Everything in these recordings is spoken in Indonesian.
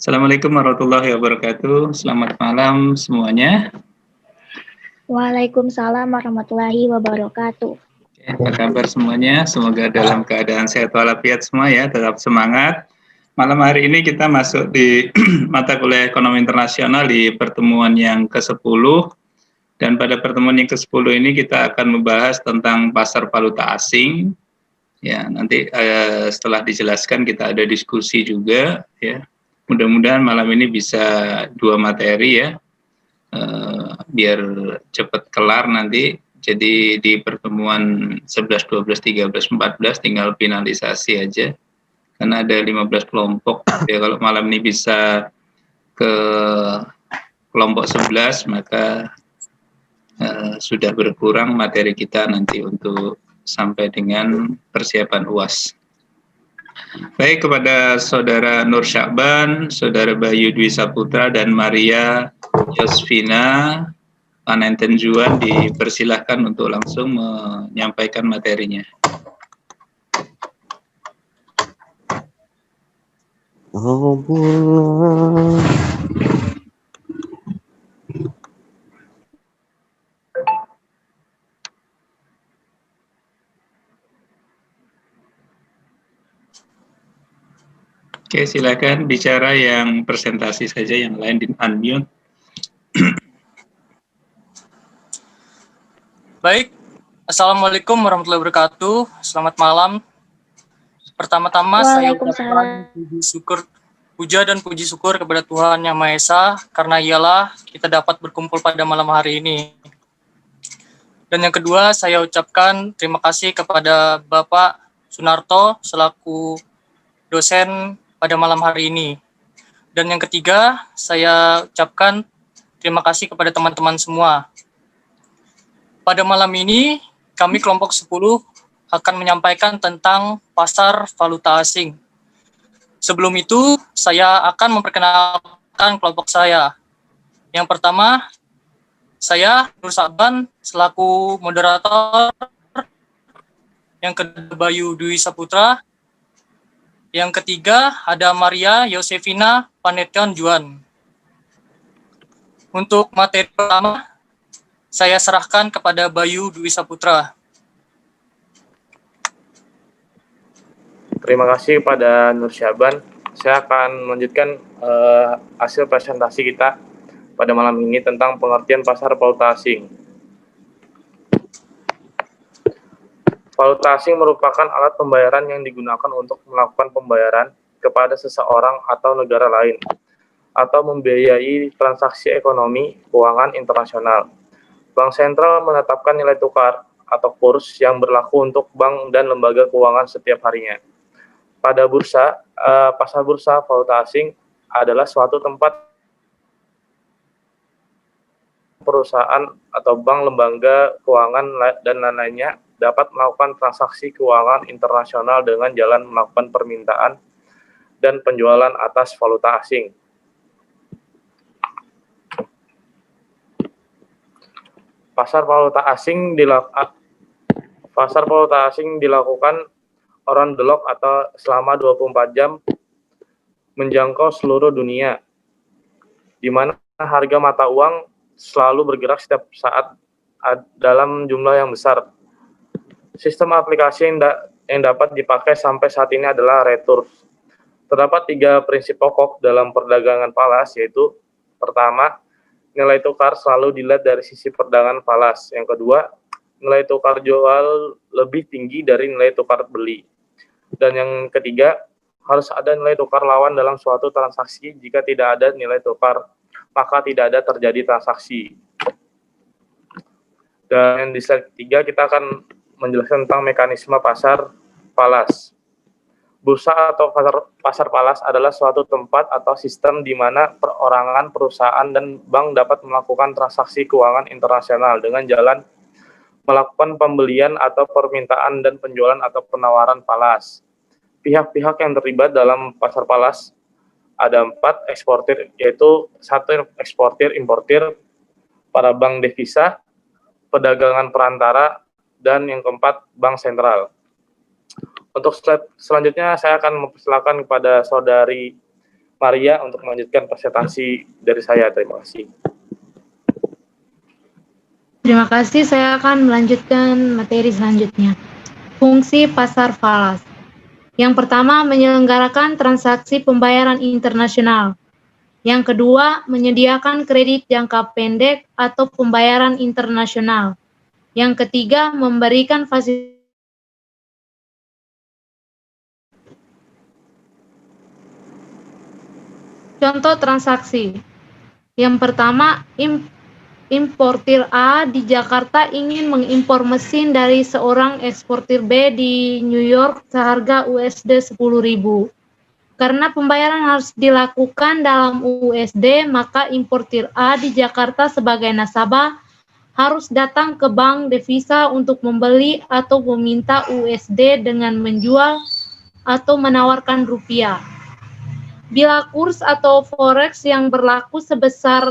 Assalamualaikum warahmatullahi wabarakatuh. Selamat malam semuanya. Waalaikumsalam warahmatullahi wabarakatuh. Apa kabar semuanya? Semoga dalam keadaan sehat walafiat semua ya, tetap semangat. Malam hari ini kita masuk di mata kuliah ekonomi internasional di pertemuan yang ke-10. Dan pada pertemuan yang ke-10 ini kita akan membahas tentang pasar valuta asing. Ya, nanti setelah dijelaskan kita ada diskusi juga ya. Mudah-mudahan malam ini bisa 2 materi ya. Biar cepat kelar nanti. Jadi di pertemuan 11, 12, 13, 14 tinggal finalisasi aja. Karena ada 15 kelompok. Ya, kalau malam ini bisa ke kelompok 11 maka sudah berkurang materi kita nanti untuk sampai dengan persiapan UAS. Baik, kepada Saudara Nur Syakban, Saudara Bayu Dwi Saputra, dan Maria Yosvina Panenten Juan dipersilahkan untuk langsung menyampaikan materinya. Oke, silakan bicara yang presentasi saja, yang lain di unmute. Baik, Assalamualaikum warahmatullahi wabarakatuh. Selamat malam. Pertama-tama saya ucapkan puja dan puji syukur kepada Tuhan Yang Maha Esa, karena ialah kita dapat berkumpul pada malam hari ini. Dan yang kedua, saya ucapkan terima kasih kepada Bapak Sunarto selaku dosen pada malam hari ini. Dan yang ketiga, saya ucapkan terima kasih kepada teman-teman semua. Pada malam ini, kami kelompok 10 akan menyampaikan tentang pasar valuta asing. Sebelum itu, saya akan memperkenalkan kelompok saya. Yang pertama, saya Nur Syakban selaku moderator. Yang kedua, Bayu Dwi Saputra. Yang ketiga, ada Maria Yosefina Paneten Juan. Untuk materi pertama, saya serahkan kepada Bayu Dwi Saputra. Terima kasih kepada Nur Syakban. Saya akan melanjutkan hasil presentasi kita pada malam ini tentang pengertian pasar valuta asing. Valuta asing merupakan alat pembayaran yang digunakan untuk melakukan pembayaran kepada seseorang atau negara lain, atau membiayai transaksi ekonomi keuangan internasional. Bank sentral menetapkan nilai tukar atau kurs yang berlaku untuk bank dan lembaga keuangan setiap harinya. Pada bursa, pasar bursa valuta asing adalah suatu tempat perusahaan atau bank, lembaga keuangan, dan lain-lainnya dapat melakukan transaksi keuangan internasional dengan jalan melakukan permintaan dan penjualan atas valuta asing. Pasar valuta asing dilakukan around the clock atau selama 24 jam menjangkau seluruh dunia, di mana harga mata uang selalu bergerak setiap saat dalam jumlah yang besar. Sistem aplikasi yang dapat dipakai sampai saat ini adalah retur. Terdapat 3 prinsip pokok dalam perdagangan falas, yaitu pertama, nilai tukar selalu dilihat dari sisi perdagangan falas. Yang kedua, nilai tukar jual lebih tinggi dari nilai tukar beli. Dan yang ketiga, harus ada nilai tukar lawan dalam suatu transaksi. Jika tidak ada nilai tukar, maka tidak ada terjadi transaksi. Dan di slide 3 kita akan menjelaskan tentang mekanisme pasar falas. Bursa atau pasar falas adalah suatu tempat atau sistem di mana perorangan, perusahaan, dan bank dapat melakukan transaksi keuangan internasional dengan jalan melakukan pembelian atau permintaan dan penjualan atau penawaran falas. Pihak-pihak yang terlibat dalam pasar falas ada 4 eksportir, yaitu 1 eksportir importir, para bank devisa, perdagangan perantara, dan yang keempat bank sentral. Untuk slide selanjutnya saya akan mempersilakan kepada saudari Maria untuk melanjutkan presentasi dari saya. Terima kasih. Terima kasih, saya akan melanjutkan materi selanjutnya. Fungsi pasar falas. Yang pertama, menyelenggarakan transaksi pembayaran internasional. Yang kedua, menyediakan kredit jangka pendek atau pembayaran internasional. Yang ketiga, memberikan fasilitas. Contoh transaksi. Yang pertama, importir A di Jakarta ingin mengimpor mesin dari seorang eksportir B di New York seharga USD 10.000. Karena pembayaran harus dilakukan dalam USD, maka importir A di Jakarta sebagai nasabah harus datang ke bank devisa untuk membeli atau meminta USD dengan menjual atau menawarkan rupiah. Bila kurs atau forex yang berlaku sebesar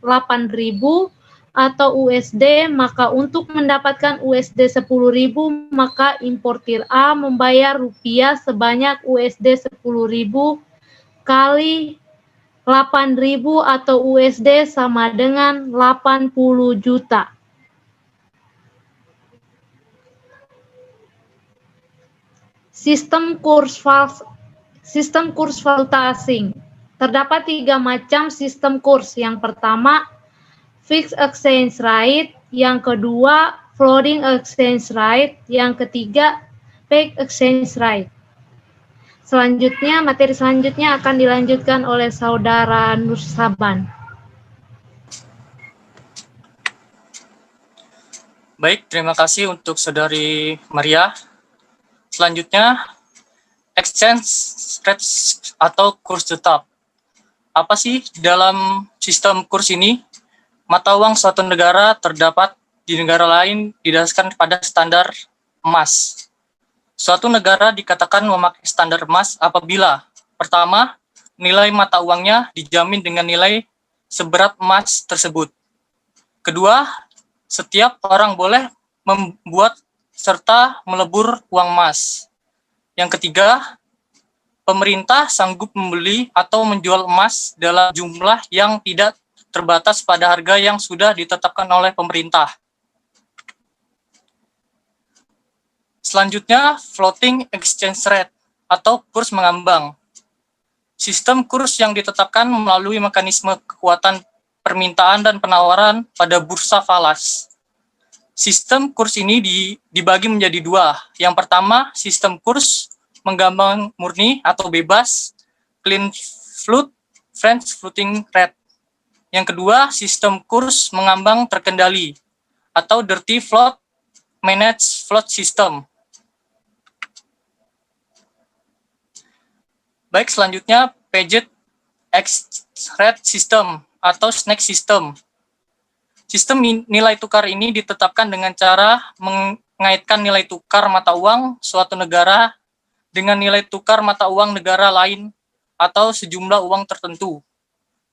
8.000 atau USD, maka untuk mendapatkan USD 10.000, maka importir A membayar rupiah sebanyak USD 10.000 kali 8.000 atau USD sama dengan 80 juta. Sistem kurs valuta asing. Terdapat 3 macam sistem kurs. Yang pertama, fixed exchange rate, yang kedua floating exchange rate, yang ketiga pegged exchange rate. Selanjutnya, materi selanjutnya akan dilanjutkan oleh Saudara Nur Saban. Baik, terima kasih untuk Saudari Maria. Selanjutnya, exchange rate atau kurs tetap. Apa sih dalam sistem kurs ini? Mata uang suatu negara terdapat di negara lain didasarkan pada standar emas. Suatu negara dikatakan memakai standar emas apabila, pertama, nilai mata uangnya dijamin dengan nilai seberat emas tersebut. Kedua, setiap orang boleh membuat serta melebur uang emas. Yang ketiga, pemerintah sanggup membeli atau menjual emas dalam jumlah yang tidak terbatas pada harga yang sudah ditetapkan oleh pemerintah. Selanjutnya, floating exchange rate atau kurs mengambang. Sistem kurs yang ditetapkan melalui mekanisme kekuatan permintaan dan penawaran pada bursa falas. Sistem kurs ini dibagi menjadi 2. Yang pertama, sistem kurs mengambang murni atau bebas, clean float, French floating rate. Yang kedua, sistem kurs mengambang terkendali atau dirty float, managed float system. Baik, selanjutnya pegged exchange rate system atau snake system. Sistem nilai tukar ini ditetapkan dengan cara mengaitkan nilai tukar mata uang suatu negara dengan nilai tukar mata uang negara lain atau sejumlah uang tertentu.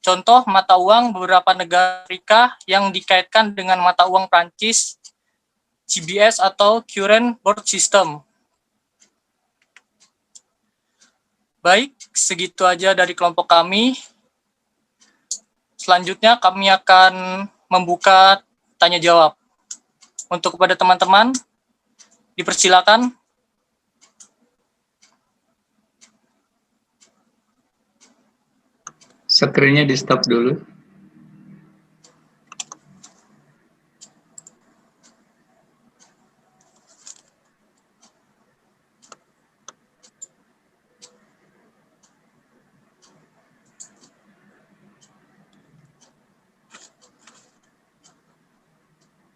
Contoh mata uang beberapa negara Afrika yang dikaitkan dengan mata uang Prancis, GBS atau Current Board System. Baik, segitu aja dari kelompok kami. Selanjutnya kami akan membuka tanya jawab. Untuk kepada teman-teman, dipersilakan. Screen-nya di stop dulu.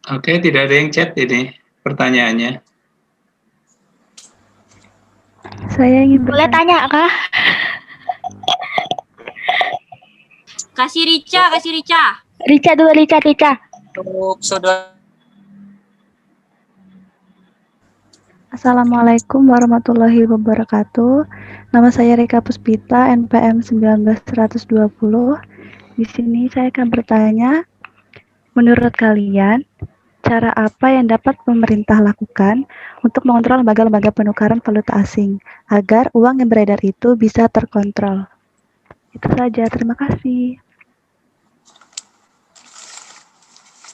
Oke, tidak ada yang chat ini pertanyaannya. Saya ingin boleh tanya, Kak? Kasih Rica. Rica dulu, Rica. Untuk saudara. Assalamualaikum warahmatullahi wabarakatuh. Nama saya Rika Puspita, NPM 19120. Di sini saya akan bertanya, menurut kalian, cara apa yang dapat pemerintah lakukan untuk mengontrol lembaga-lembaga penukaran valuta asing agar uang yang beredar itu bisa terkontrol? Itu saja, terima kasih.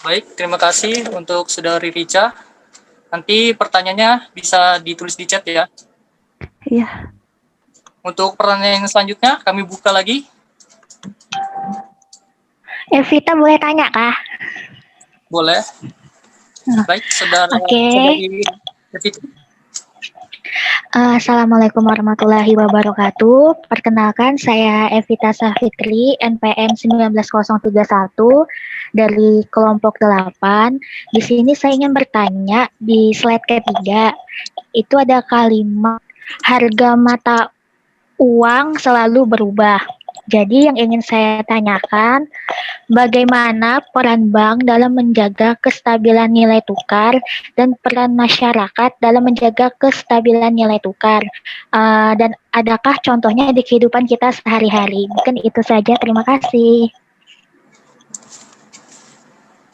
Baik, terima kasih untuk Saudari Rica. Nanti pertanyaannya bisa ditulis di chat ya. Iya. Untuk pertanyaan yang selanjutnya kami buka lagi. Evita boleh tanya kah? Boleh. Baik, Oke. Saudari Evita. Assalamualaikum warahmatullahi wabarakatuh. Perkenalkan, saya Evita Safitri, NPM 19031 dari kelompok 8. Di sini saya ingin bertanya, di slide ketiga, itu ada kalimat harga mata uang selalu berubah. Jadi yang ingin saya tanyakan, bagaimana peran bank dalam menjaga kestabilan nilai tukar dan peran masyarakat dalam menjaga kestabilan nilai tukar? Dan adakah contohnya di kehidupan kita sehari-hari? Mungkin itu saja, terima kasih.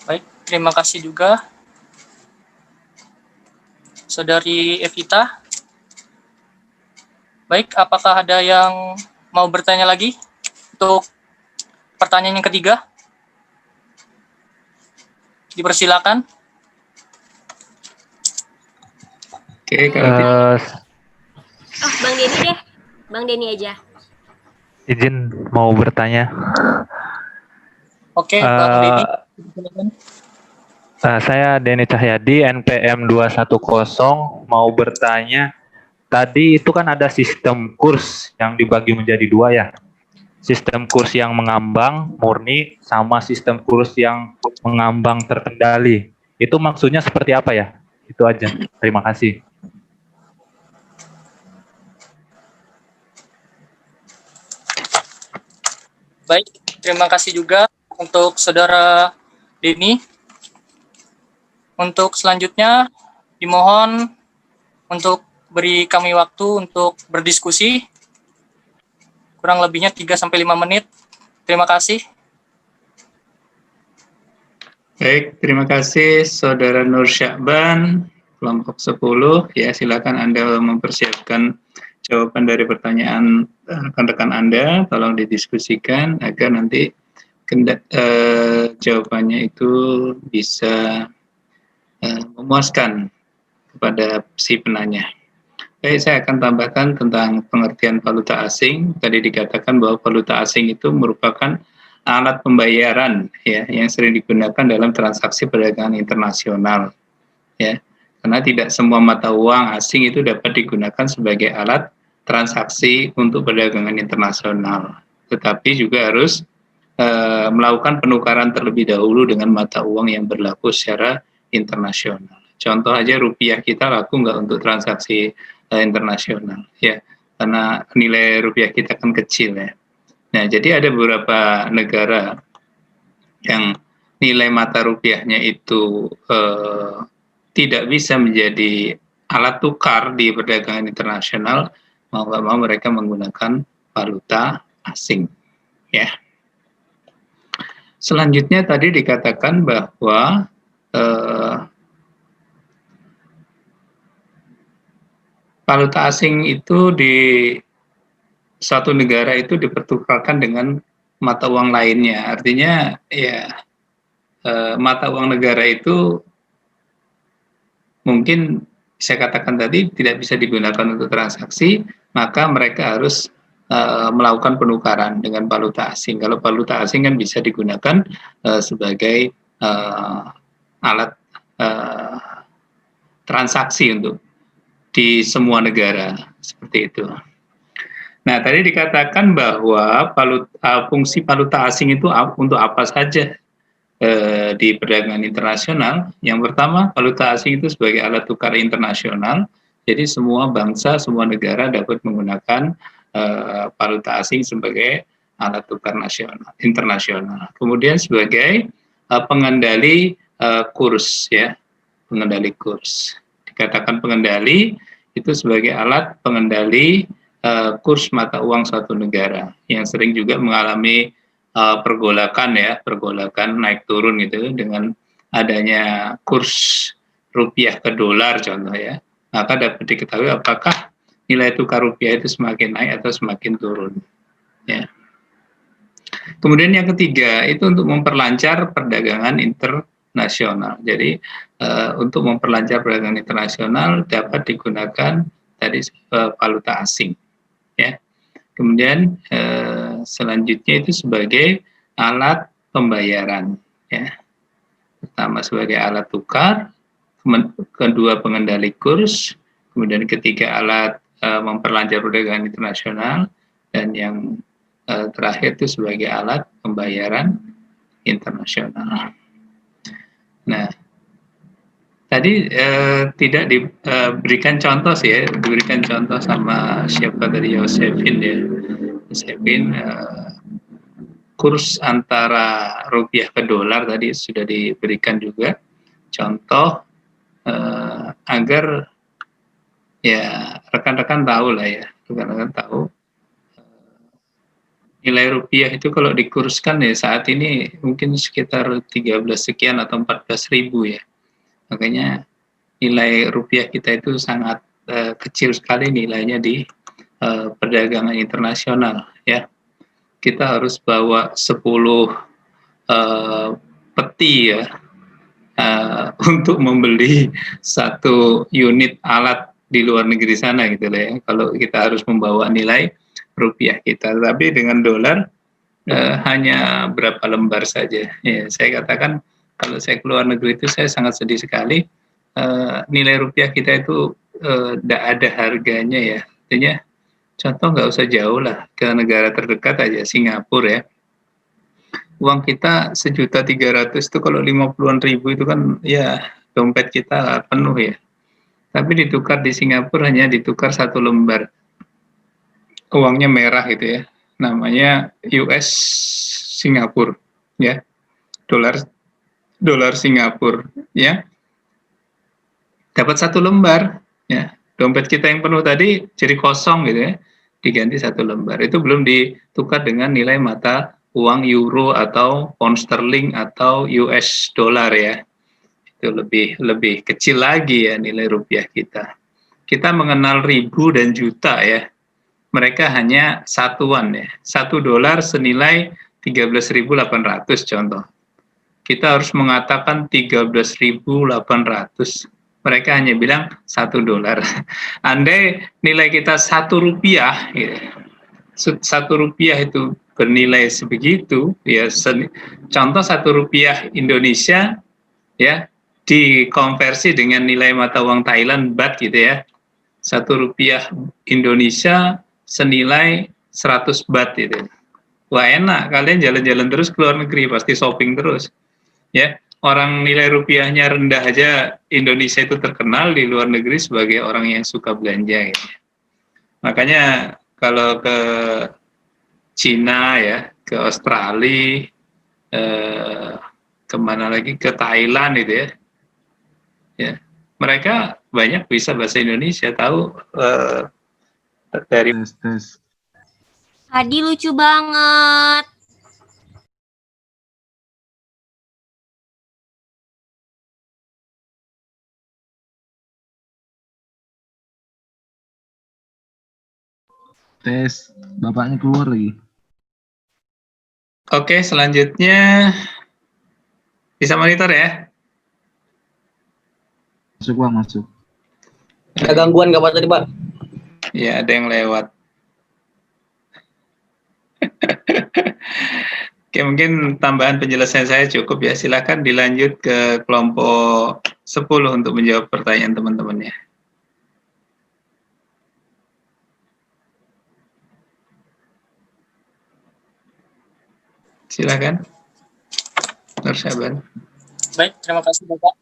Baik, terima kasih juga Saudari Evita. Baik, apakah ada yang mau bertanya lagi untuk pertanyaan yang ketiga? Dipersilakan. Oke, kalau Oh, Bang Denny deh. Bang Denny aja. izin mau bertanya. Oke, Bang Denny. Saya Denny Cahyadi, NPM 210, mau bertanya. Tadi itu kan ada sistem kurs yang dibagi menjadi dua ya. Sistem kurs yang mengambang murni sama sistem kurs yang mengambang terkendali. Itu maksudnya seperti apa ya? Itu aja. Terima kasih. Baik, terima kasih juga untuk Saudara Denny. Untuk selanjutnya, dimohon untuk beri kami waktu untuk berdiskusi. Kurang lebihnya 3-5 menit. Terima kasih. baik, terima kasih Saudara Nur Syakban, kelompok 10. Ya, silakan Anda mempersiapkan jawaban dari pertanyaan rekan-rekan Anda. Tolong didiskusikan agar nanti jawabannya itu bisa memuaskan kepada si penanya. Baik, saya akan tambahkan tentang pengertian valuta asing. Tadi dikatakan bahwa valuta asing itu merupakan alat pembayaran ya yang sering digunakan dalam transaksi perdagangan internasional. Ya, karena tidak semua mata uang asing itu dapat digunakan sebagai alat transaksi untuk perdagangan internasional, tetapi juga harus melakukan penukaran terlebih dahulu dengan mata uang yang berlaku secara internasional. Contoh aja rupiah kita laku nggak untuk transaksi internasional ya, karena nilai rupiah kita kan kecil ya. Nah, jadi ada beberapa negara yang nilai mata rupiahnya itu tidak bisa menjadi alat tukar di perdagangan internasional, mau nggak mau mereka menggunakan valuta asing ya. Selanjutnya tadi dikatakan bahwa valuta asing itu di suatu negara itu dipertukarkan dengan mata uang lainnya. Artinya ya mata uang negara itu mungkin saya katakan tadi tidak bisa digunakan untuk transaksi, maka mereka harus melakukan penukaran dengan valuta asing. Kalau valuta asing kan bisa digunakan sebagai alat transaksi untuk di semua negara seperti itu. Nah, tadi dikatakan bahwa fungsi valuta asing itu untuk apa saja di perdagangan internasional. Yang pertama, valuta asing itu sebagai alat tukar internasional. Jadi semua bangsa, semua negara dapat menggunakan valuta asing sebagai alat tukar internasional. Kemudian sebagai pengendali kurs ya, pengendali kurs. Dikatakan pengendali itu sebagai alat pengendali kurs mata uang suatu negara yang sering juga mengalami pergolakan ya, pergolakan naik turun gitu dengan adanya kurs rupiah ke dolar contoh ya. Maka dapat diketahui apakah nilai tukar rupiah itu semakin naik atau semakin turun ya. Kemudian yang ketiga itu untuk memperlancar perdagangan internasional. Jadi untuk memperlancar perdagangan internasional dapat digunakan tadi valuta asing, ya. Kemudian selanjutnya itu sebagai alat pembayaran, ya. Pertama sebagai alat tukar, kedua pengendali kurs, kemudian ketiga alat memperlancar perdagangan internasional, dan yang terakhir itu sebagai alat pembayaran internasional. Nah, tadi tidak diberikan contoh sih ya, diberikan contoh sama siapa tadi, Yosefin ya. Yosefin kurs antara rupiah ke dolar tadi sudah diberikan juga contoh agar ya rekan-rekan tahu lah ya, rekan-rekan tahu nilai rupiah itu kalau dikurskan ya saat ini mungkin sekitar 13 sekian atau 14.000 ya. Makanya nilai rupiah kita itu sangat kecil sekali nilainya di perdagangan internasional ya. Kita harus bawa 10 peti ya untuk membeli satu unit alat di luar negeri sana gitu lah ya. Kalau kita harus membawa nilai rupiah kita, tapi dengan dolar hanya berapa lembar saja. Ya, saya katakan kalau saya keluar negeri itu saya sangat sedih sekali. Nilai rupiah kita itu tidak ada harganya ya. Artinya contoh nggak usah jauh lah ke negara terdekat aja, Singapura ya. Uang kita 1.300.000 itu kalau 50-an ribu itu kan ya dompet kita penuh ya. Tapi ditukar di Singapura hanya ditukar satu lembar. Uangnya merah gitu ya. Namanya US Singapura ya. Dolar Singapura ya. Dapat satu lembar ya. Dompet kita yang penuh tadi jadi kosong gitu ya. Diganti satu lembar. Itu belum ditukar dengan nilai mata uang euro atau pound sterling atau US dollar ya. Itu lebih kecil lagi ya nilai rupiah kita. Kita mengenal ribu dan juta ya. Mereka hanya satuan ya. $1 senilai 13.800 contoh. Kita harus mengatakan 13.800. Mereka hanya bilang $1. Andai nilai kita Rp1 ya, Rp1 itu bernilai sebegitu ya, contoh Rp1 Indonesia ya dikonversi dengan nilai mata uang Thailand baht gitu ya, Rp1 Indonesia senilai 100 baht gitu. Wah enak, kalian jalan-jalan terus ke luar negeri pasti shopping terus ya. Orang nilai rupiahnya rendah aja Indonesia itu terkenal di luar negeri sebagai orang yang suka belanja gitu. Makanya kalau ke Cina ya, ke Australia, kemana lagi, ke Thailand gitu ya, ya mereka banyak bisa bahasa Indonesia, tahu dari Hadi lucu banget. Tes, bapaknya keluar lagi. Oke, selanjutnya bisa monitor ya? Masuk Pak, masuk. Ada gangguan nggak Pak tadi Pak? Ya, ada yang lewat. Oke, mungkin tambahan penjelasan saya cukup ya. Silakan dilanjut ke kelompok 10 untuk menjawab pertanyaan teman-temannya. Silakan, Nur Syaban. Baik, terima kasih Bapak.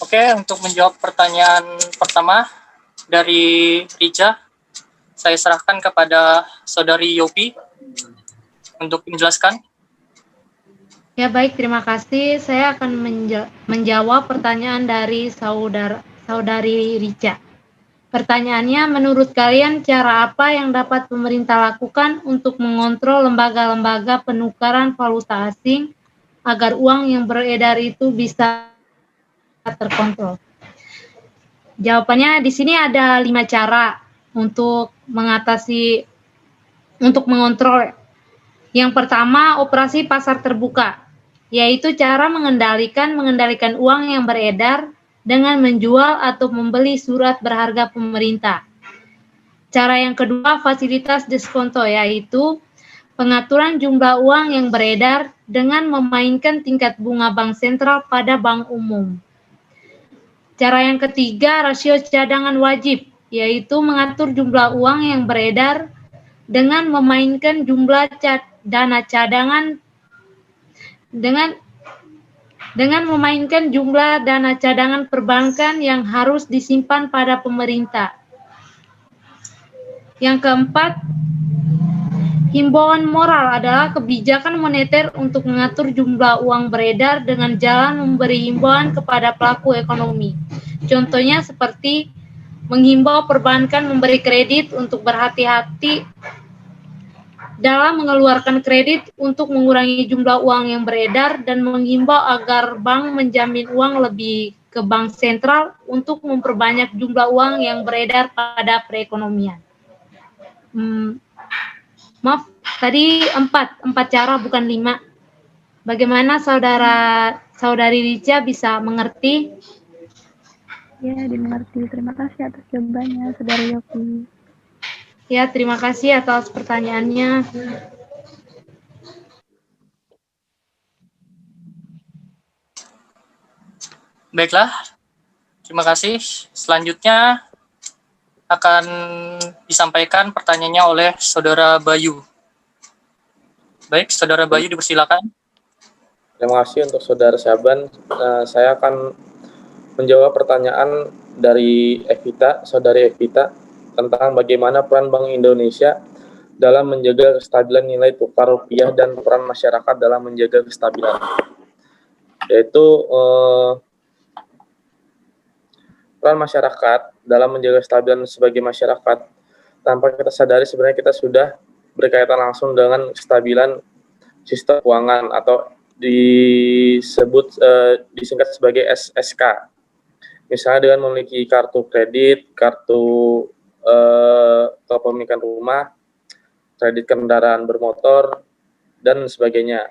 Oke, untuk menjawab pertanyaan pertama dari Rica, saya serahkan kepada Saudari Yopi untuk menjelaskan. Ya baik, terima kasih. Saya akan menjawab pertanyaan dari Saudari Rica. Pertanyaannya, menurut kalian cara apa yang dapat pemerintah lakukan untuk mengontrol lembaga-lembaga penukaran valuta asing agar uang yang beredar itu bisa terkontrol? Jawabannya di sini ada 5 cara. untuk mengontrol. Yang pertama, operasi pasar terbuka, yaitu cara mengendalikan uang yang beredar dengan menjual atau membeli surat berharga pemerintah. Cara yang kedua, fasilitas diskonto, yaitu pengaturan jumlah uang yang beredar dengan memainkan tingkat bunga bank sentral pada bank umum. Cara yang ketiga, rasio cadangan wajib, yaitu mengatur jumlah uang yang beredar dengan memainkan jumlah dana cadangan dengan memainkan jumlah dana cadangan perbankan yang harus disimpan pada pemerintah. Yang keempat, himbauan moral adalah kebijakan moneter untuk mengatur jumlah uang beredar dengan jalan memberi himbauan kepada pelaku ekonomi. Contohnya seperti menghimbau perbankan memberi kredit untuk berhati-hati dalam mengeluarkan kredit untuk mengurangi jumlah uang yang beredar dan menghimbau agar bank menjamin uang lebih ke bank sentral untuk memperbanyak jumlah uang yang beredar pada perekonomian. Maaf, tadi 4 cara bukan 5. Bagaimana saudari Rica bisa mengerti? Ya, dimengerti. Terima kasih atas jawabannya, Saudara Yopi. Ya, terima kasih atas pertanyaannya. Baiklah, terima kasih. Selanjutnya akan disampaikan pertanyaannya oleh Saudara Bayu. Baik, Saudara Bayu dipersilakan. Terima kasih untuk Saudara Syaban. Saya akan menjawab pertanyaan dari Saudari Evita, tentang bagaimana peran Bank Indonesia dalam menjaga kestabilan nilai tukar rupiah dan peran masyarakat dalam menjaga kestabilan. Yaitu peran masyarakat dalam menjaga kestabilan sebagai masyarakat, tanpa kita sadari sebenarnya kita sudah berkaitan langsung dengan kestabilan sistem keuangan atau disingkat sebagai SSK. Misalnya dengan memiliki kartu kredit, kartu kepemilikan rumah, kredit kendaraan bermotor, dan sebagainya.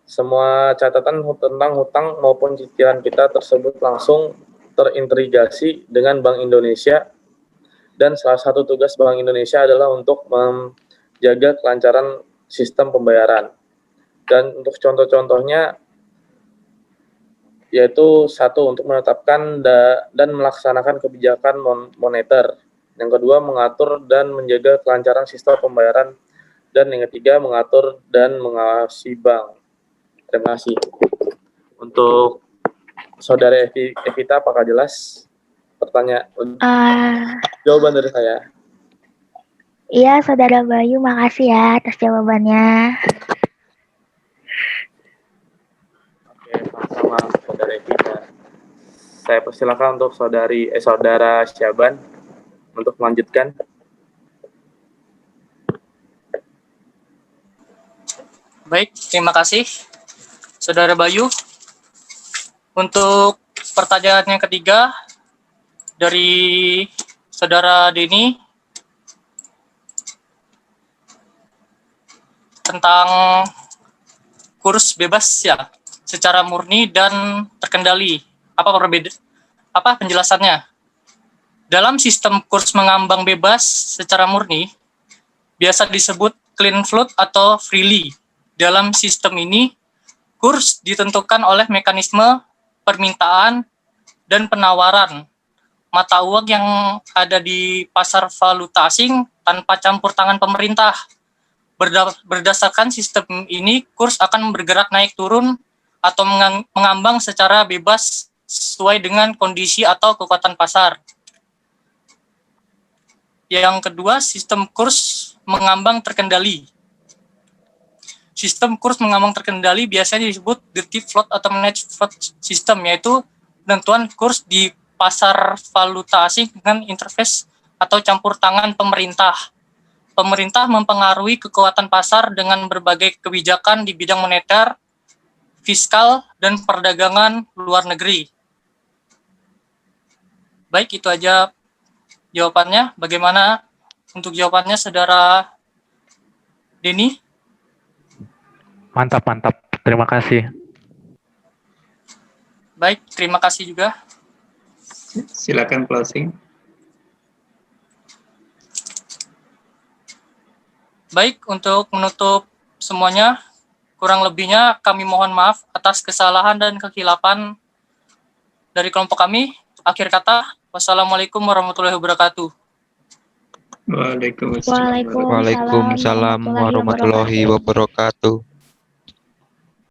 Semua catatan tentang hutang maupun cicilan kita tersebut langsung terintegrasi dengan Bank Indonesia, dan salah satu tugas Bank Indonesia adalah untuk menjaga kelancaran sistem pembayaran. Dan untuk contoh-contohnya, yaitu satu, untuk menetapkan dan melaksanakan kebijakan moneter. Yang kedua, mengatur dan menjaga kelancaran sistem pembayaran. Dan yang ketiga, mengatur dan mengawasi bank. Terima kasih. Untuk Saudara Evita, apakah jelas jawaban dari saya? Iya, Saudara Bayu, makasih ya atas jawabannya. Oke, sama-sama Saudara Evita. Saya persilakan untuk Saudara Syaban untuk melanjutkan. Baik, terima kasih Saudara Bayu. Untuk pertanyaan yang ketiga dari Saudara Denny tentang kurs bebas ya secara murni dan terkendali. Apa penjelasannya? Dalam sistem kurs mengambang bebas secara murni biasa disebut clean float atau freely. Dalam sistem ini kurs ditentukan oleh mekanisme permintaan dan penawaran mata uang yang ada di pasar valuta asing tanpa campur tangan pemerintah. Berdasarkan sistem ini, kurs akan bergerak naik turun atau mengambang secara bebas sesuai dengan kondisi atau kekuatan pasar. Yang kedua, sistem kurs mengambang terkendali. Sistem kurs mengambang terkendali biasanya disebut dirty float atau managed float system, yaitu penentuan kurs di pasar valuta asing dengan interface atau campur tangan pemerintah. Pemerintah mempengaruhi kekuatan pasar dengan berbagai kebijakan di bidang moneter, fiskal, dan perdagangan luar negeri. Baik, itu aja jawabannya. Bagaimana untuk jawabannya, Saudara Denny? Mantap, mantap. Terima kasih. Baik, terima kasih juga. Silakan closing. Baik, untuk menutup semuanya, kurang lebihnya kami mohon maaf atas kesalahan dan kekhilafan dari kelompok kami. Akhir kata, wassalamualaikum warahmatullahi wabarakatuh. Waalaikumsalam. Waalaikumsalam warahmatullahi wabarakatuh.